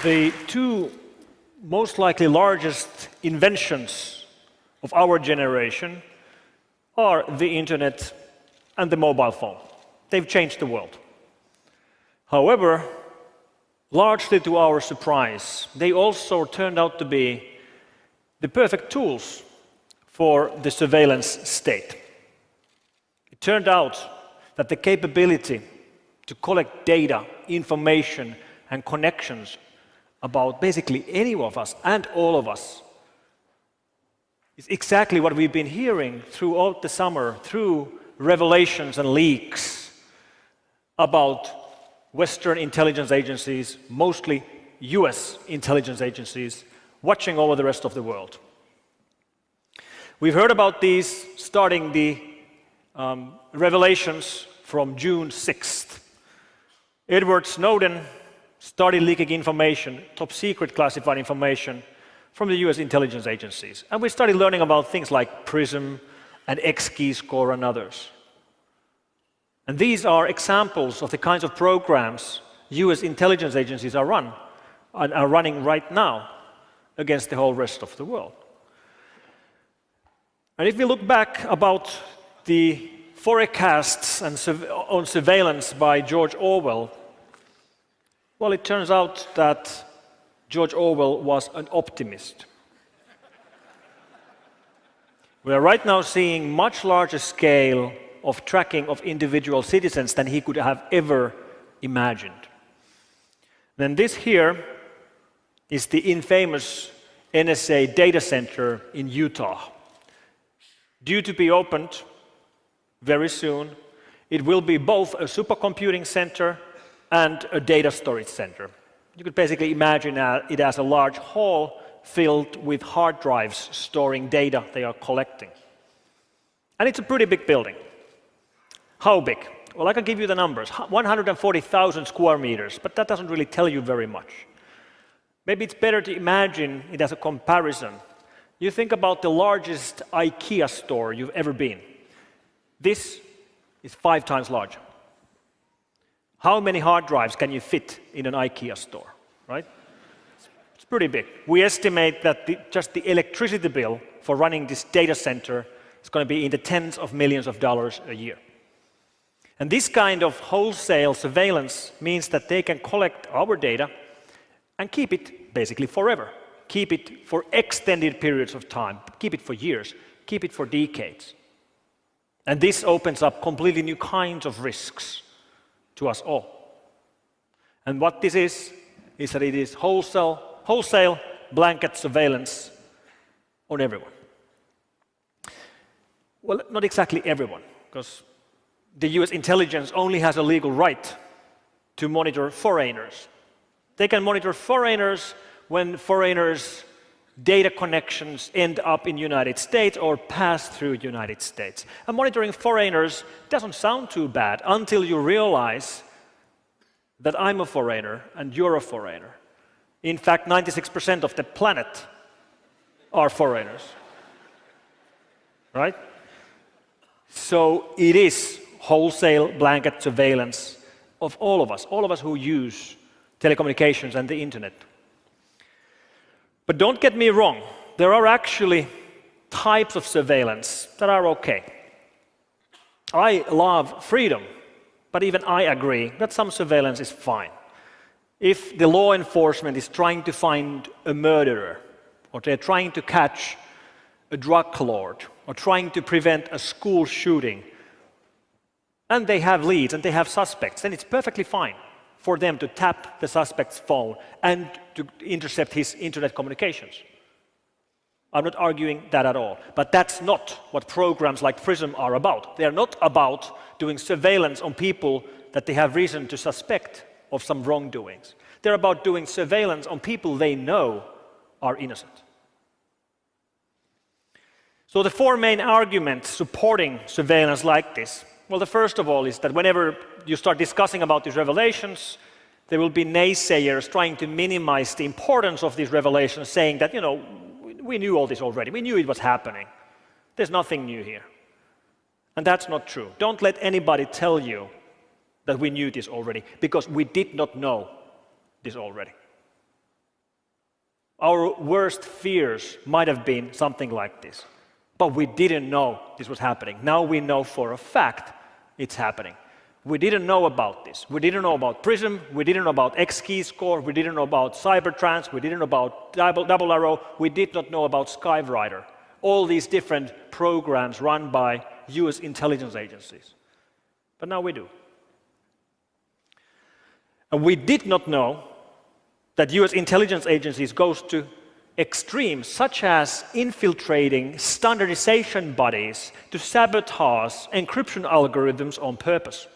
The two most likely largest inventions of our generation are the internet and the mobile phone. They've changed the world. However, largely to our surprise, they also turned out to be the perfect tools for the surveillance state. It turned out that the capability to collect data, information, and connections about basically any of us and all of us is exactly what we've been hearing throughout the summer through revelations and leaks about Western intelligence agencies, mostly US intelligence agencies, watching over the rest of the world. We've heard about these starting the revelations from June 6th. Edward Snowden started leaking information, top secret classified information, from the US intelligence agencies. And we started learning about things like PRISM and X-Keyscore and others. And these are examples of the kinds of programs US intelligence agencies are running right now against the whole rest of the world. And if we look back about the forecasts on surveillance by George Orwell, well, it turns out that George Orwell was an optimist. We are right now seeing much larger scale of tracking of individual citizens than he could have ever imagined. Then this here is the infamous NSA data center in Utah. Due to be opened very soon, it will be both a supercomputing center and a data storage center. You could basically imagine it as a large hall filled with hard drives storing data they are collecting. And it's a pretty big building. How big? Well, I can give you the numbers. 140,000 square meters, but that doesn't really tell you very much. Maybe it's better to imagine it as a comparison. You think about the largest IKEA store you've ever been. This is 5 times larger. How many hard drives can you fit in an IKEA store, right? It's pretty big. We estimate that just the electricity bill for running this data center is going to be in the tens of millions of dollars a year. And this kind of wholesale surveillance means that they can collect our data and keep it basically forever. Keep it for extended periods of time. Keep it for years. Keep it for decades. And this opens up completely new kinds of risks to us all. And what this is that it is wholesale blanket surveillance on everyone. Well, not exactly everyone, because the US intelligence only has a legal right to monitor foreigners. They can monitor foreigners when foreigners' data connections end up in the United States or pass through the United States. And monitoring foreigners doesn't sound too bad until you realize that I'm a foreigner and you're a foreigner. In fact, 96% of the planet are foreigners. Right? So it is wholesale blanket surveillance of all of us who use telecommunications and the internet. But don't get me wrong, there are actually types of surveillance that are okay. I love freedom, but even I agree that some surveillance is fine. If the law enforcement is trying to find a murderer, or they're trying to catch a drug lord, or trying to prevent a school shooting, and they have leads and they have suspects, then it's perfectly fine for them to tap the suspect's phone and to intercept his internet communications. I'm not arguing that at all. But that's not what programs like PRISM are about. They are not about doing surveillance on people that they have reason to suspect of some wrongdoings. They're about doing surveillance on people they know are innocent. So the 4 main arguments supporting surveillance like this. Well, the first of all is that whenever you start discussing about these revelations, there will be naysayers trying to minimize the importance of these revelations, saying that, we knew all this already. We knew it was happening. There's nothing new here. And that's not true. Don't let anybody tell you that we knew this already, because we did not know this already. Our worst fears might have been something like this. But we didn't know this was happening. Now we know for a fact it's happening. We didn't know about this. We didn't know about PRISM. We didn't know about X-key score. We didn't know about Cybertrans. We didn't know about Double Arrow. We did not know about Skyrider. All these different programs run by US intelligence agencies. But now we do. And we did not know that US intelligence agencies goes to extremes such as infiltrating standardization bodies to sabotage encryption algorithms on purpose.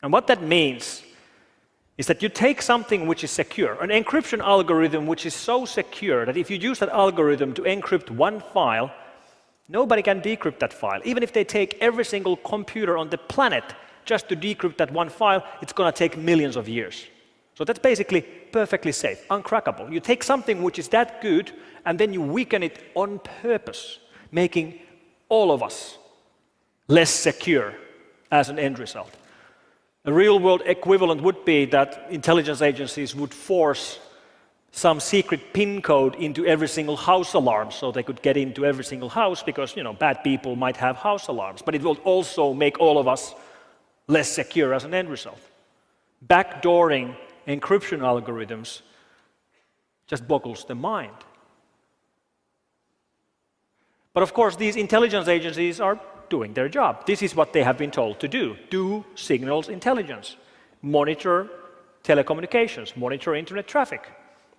And what that means is that you take something which is secure, an encryption algorithm which is so secure that if you use that algorithm to encrypt one file, nobody can decrypt that file. Even if they take every single computer on the planet just to decrypt that one file, it's going to take millions of years. So that's basically perfectly safe, uncrackable. You take something which is that good and then you weaken it on purpose, making all of us less secure as an end result. A real-world equivalent would be that intelligence agencies would force some secret PIN code into every single house alarm so they could get into every single house because, bad people might have house alarms. But it will also make all of us less secure as an end result. Backdooring encryption algorithms just boggles the mind. But of course, these intelligence agencies are doing their job. This is what they have been told to do. Do signals intelligence. Monitor telecommunications. Monitor internet traffic.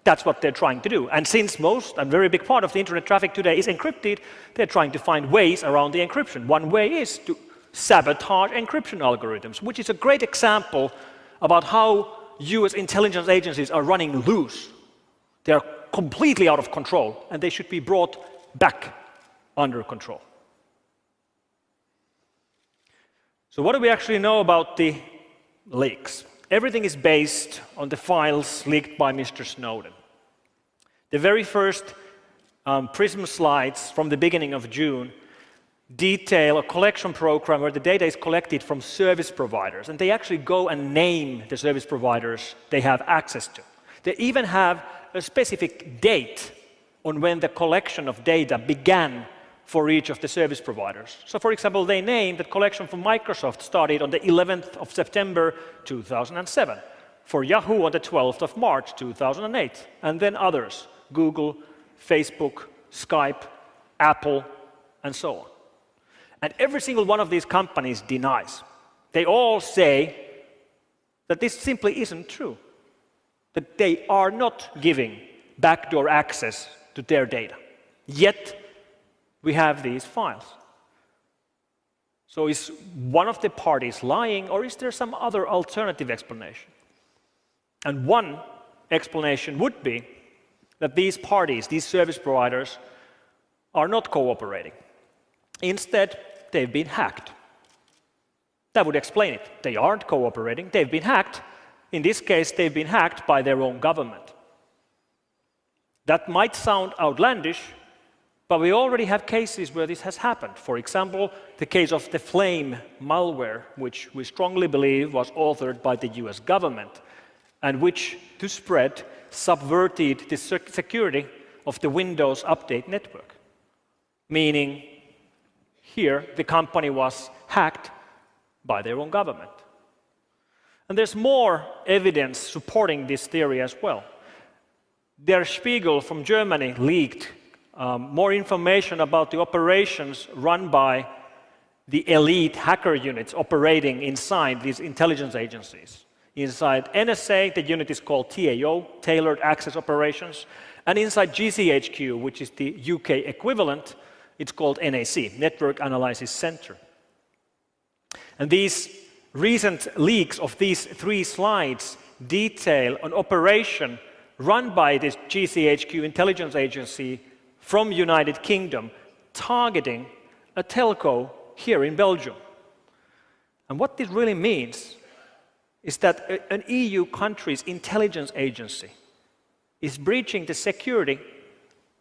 That's what they're trying to do. And since most and very big part of the internet traffic today is encrypted, they're trying to find ways around the encryption. One way is to sabotage encryption algorithms, which is a great example about how US intelligence agencies are running loose. They are completely out of control, and they should be brought back under control. So what do we actually know about the leaks? Everything is based on the files leaked by Mr. Snowden. The very first PRISM slides from the beginning of June detail a collection program where the data is collected from service providers, and they actually go and name the service providers they have access to. They even have a specific date on when the collection of data began for each of the service providers. So for example, they named that collection from Microsoft started on the 11th of September 2007, for Yahoo on the 12th of March 2008, and then others, Google, Facebook, Skype, Apple, and so on. And every single one of these companies denies. They all say that this simply isn't true, that they are not giving backdoor access to their data. Yet, we have these files. So is one of the parties lying, or is there some other alternative explanation? And one explanation would be that these parties, these service providers, are not cooperating. Instead, they've been hacked. That would explain it. They aren't cooperating, they've been hacked. In this case, they've been hacked by their own government. That might sound outlandish, but we already have cases where this has happened. For example, the case of the Flame malware, which we strongly believe was authored by the US government, and which, to spread, subverted the security of the Windows Update network. Meaning, here, the company was hacked by their own government. And there's more evidence supporting this theory as well. Der Spiegel from Germany leaked more information about the operations run by the elite hacker units operating inside these intelligence agencies. Inside NSA, the unit is called TAO, Tailored Access Operations, and inside GCHQ, which is the UK equivalent, it's called NAC, Network Analysis Center. And these recent leaks of these 3 slides detail an operation run by this GCHQ intelligence agency from United Kingdom targeting a telco here in Belgium. And what this really means is that an EU country's intelligence agency is breaching the security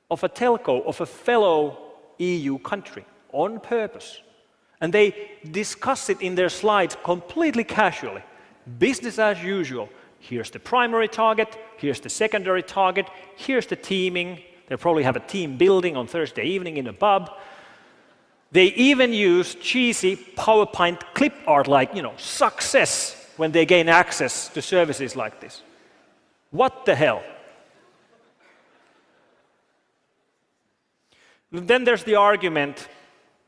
of a telco of a fellow EU country on purpose. And they discuss it in their slides completely casually. Business as usual. Here's the primary target, here's the secondary target, here's the teaming. They probably have a team building on Thursday evening in a pub. They even use cheesy PowerPoint clip art like, success when they gain access to services like this. What the hell? Then there's the argument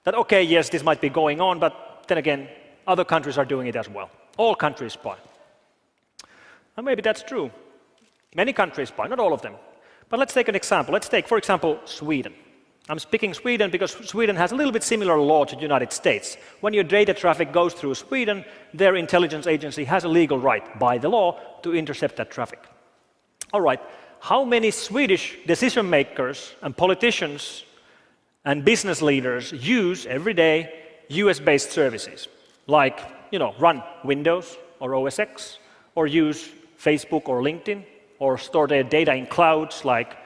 that, okay, yes, this might be going on, but then again, other countries are doing it as well. All countries spy. And maybe that's true. Many countries spy, not all of them. But let's take an example. Let's take, for example, Sweden. I'm speaking Sweden because Sweden has a little bit similar law to the United States. When your data traffic goes through Sweden, their intelligence agency has a legal right by the law to intercept that traffic. All right, how many Swedish decision makers and politicians and business leaders use every day US-based services, like, run Windows or OS X, or use Facebook or LinkedIn, or store their data in clouds like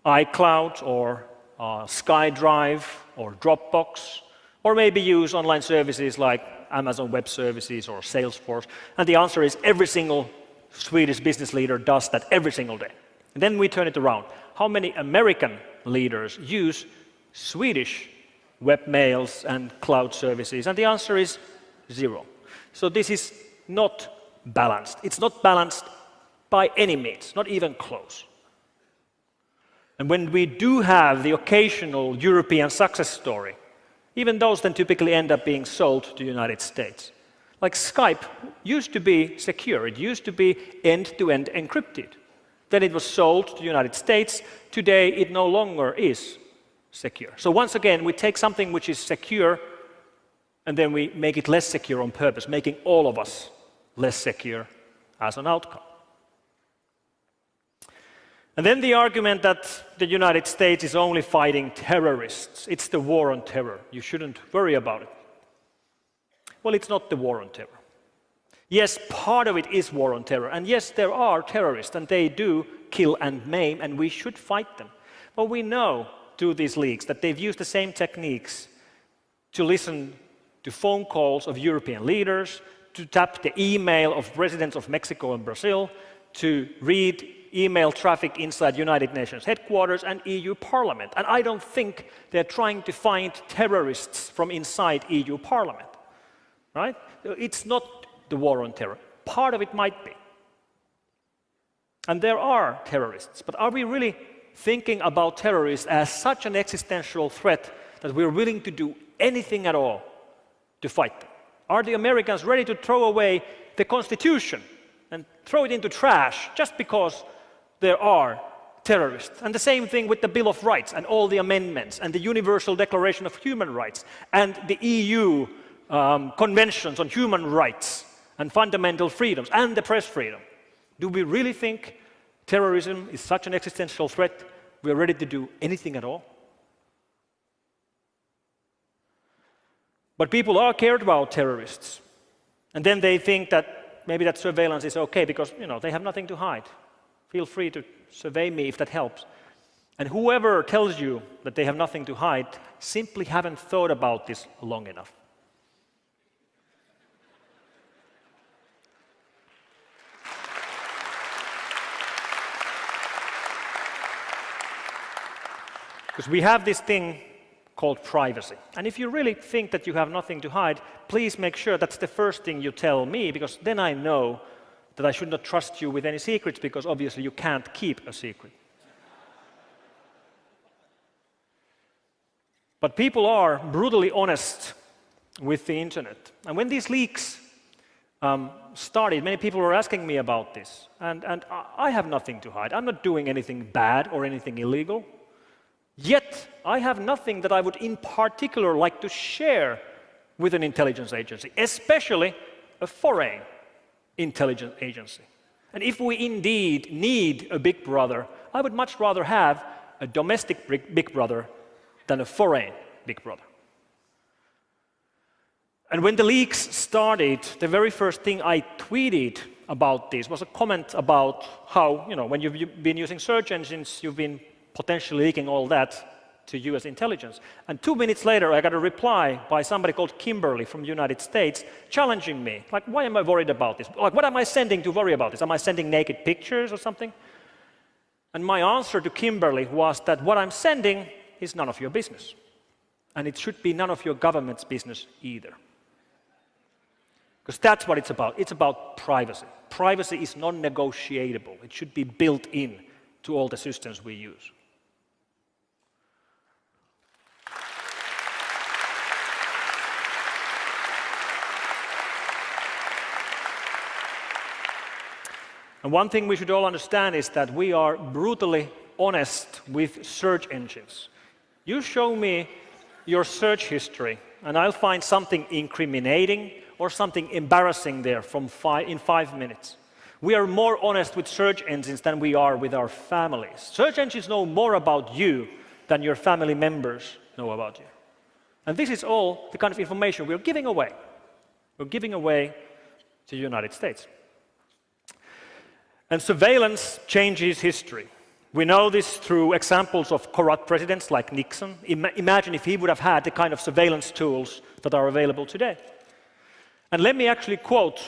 iCloud or SkyDrive or Dropbox, or maybe use online services like Amazon Web Services or Salesforce? And the answer is every single Swedish business leader does that every single day. And then we turn it around. How many American leaders use Swedish webmails and cloud services? And the answer is 0. So this is not balanced. It's not balanced by any means, not even close. And when we do have the occasional European success story, even those then typically end up being sold to the United States. Like Skype used to be secure. It used to be end-to-end encrypted. Then it was sold to the United States. Today, it no longer is secure. So once again, we take something which is secure and then we make it less secure on purpose, making all of us less secure as an outcome. And then the argument that the United States is only fighting terrorists. It's the war on terror. You shouldn't worry about it. Well, it's not the war on terror. Yes, part of it is war on terror. And yes, there are terrorists, and they do kill and maim, and we should fight them. But we know through these leaks that they've used the same techniques to listen to phone calls of European leaders, to tap the email of presidents of Mexico and Brazil, to read email traffic inside United Nations headquarters and EU Parliament. And I don't think they're trying to find terrorists from inside EU Parliament, right? It's not the war on terror. Part of it might be. And there are terrorists, but are we really thinking about terrorists as such an existential threat that we're willing to do anything at all to fight them? Are the Americans ready to throw away the Constitution and throw it into trash just because there are terrorists? And the same thing with the Bill of Rights and all the amendments and the Universal Declaration of Human Rights and the EU conventions on human rights and fundamental freedoms and the press freedom. Do we really think terrorism is such an existential threat we're ready to do anything at all? But people are cared about terrorists. And then they think that maybe that surveillance is okay because, they have nothing to hide. Feel free to survey me if that helps. And whoever tells you that they have nothing to hide simply haven't thought about this long enough. Because we have this thing called privacy. And if you really think that you have nothing to hide, please make sure that's the first thing you tell me, because then I know that I should not trust you with any secrets, because obviously you can't keep a secret. But people are brutally honest with the internet. And when these leaks started, many people were asking me about this. And I have nothing to hide. I'm not doing anything bad or anything illegal. Yet, I have nothing that I would in particular like to share with an intelligence agency, especially a foreign intelligence agency. And if we indeed need a big brother, I would much rather have a domestic big brother than a foreign big brother. And when the leaks started, the very first thing I tweeted about this was a comment about how, when you've been using search engines, you've been potentially leaking all that. to US intelligence. And 2 minutes later, I got a reply by somebody called Kimberly from the United States challenging me. Like, why am I worried about this? Like, what am I sending to worry about this? Am I sending naked pictures or something? And my answer to Kimberly was that what I'm sending is none of your business. And it should be none of your government's business either. Because that's what it's about. It's about privacy. Privacy is non-negotiable. It should be built in to all the systems we use. And one thing we should all understand is that we are brutally honest with search engines. You show me your search history, and I'll find something incriminating or something embarrassing there in 5 minutes. We are more honest with search engines than we are with our families. Search engines know more about you than your family members know about you. And this is all the kind of information we're giving away. We're giving away to the United States. And surveillance changes history. We know this through examples of corrupt presidents like Nixon. Imagine if he would have had the kind of surveillance tools that are available today. And let me actually quote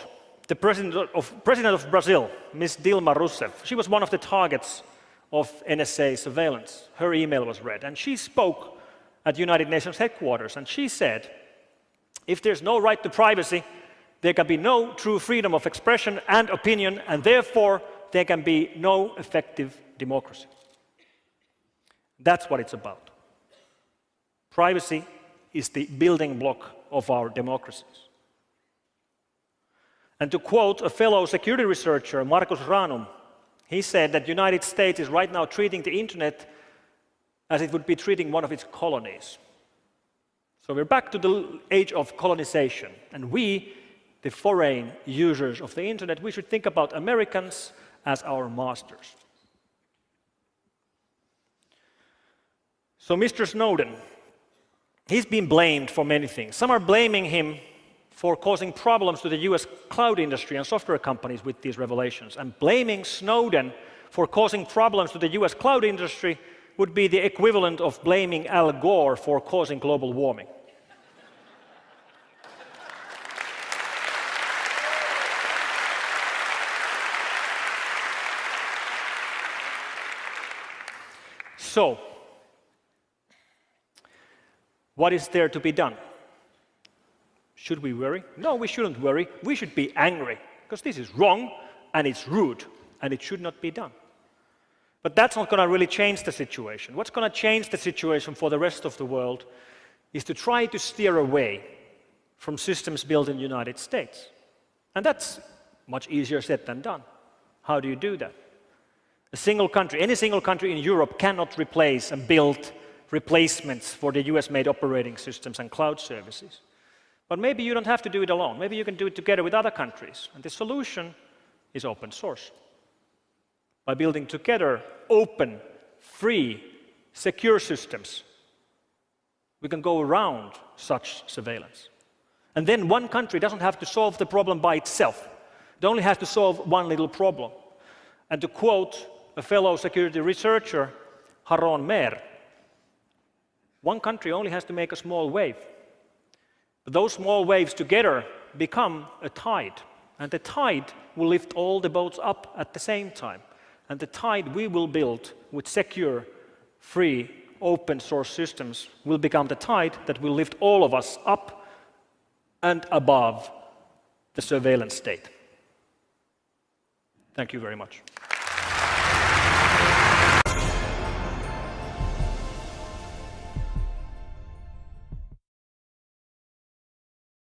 the president of Brazil, Ms. Dilma Rousseff. She was one of the targets of NSA surveillance. Her email was read, and she spoke at the United Nations headquarters, and she said, if there's no right to privacy, there can be no true freedom of expression and opinion, and therefore there can be no effective democracy. That's what it's about. Privacy is the building block of our democracies. And to quote a fellow security researcher, Marcus Ranum, he said that the United States is right now treating the internet as it would be treating one of its colonies. So we're back to the age of colonization, and we, the foreign users of the internet, we should think about Americans as our masters. So Mr. Snowden, he's been blamed for many things. Some are blaming him for causing problems to the US cloud industry and software companies with these revelations. And blaming Snowden for causing problems to the US cloud industry would be the equivalent of blaming Al Gore for causing global warming. So, what is there to be done? Should we worry? No, we shouldn't worry. We should be angry, because this is wrong, and it's rude, and it should not be done. But that's not going to really change the situation. What's going to change the situation for the rest of the world is to try to steer away from systems built in the United States. And that's much easier said than done. How do you do that? A single country, any single country in Europe cannot replace and build replacements for the US-made operating systems and cloud services. But maybe you don't have to do it alone. Maybe you can do it together with other countries. And the solution is open source. By building together open, free, secure systems, we can go around such surveillance. And then one country doesn't have to solve the problem by itself. It only has to solve one little problem. And to quote a fellow security researcher, Haron Mer, one country only has to make a small wave. But those small waves together become a tide. And the tide will lift all the boats up at the same time. And the tide we will build with secure, free, open source systems will become the tide that will lift all of us up and above the surveillance state. Thank you very much.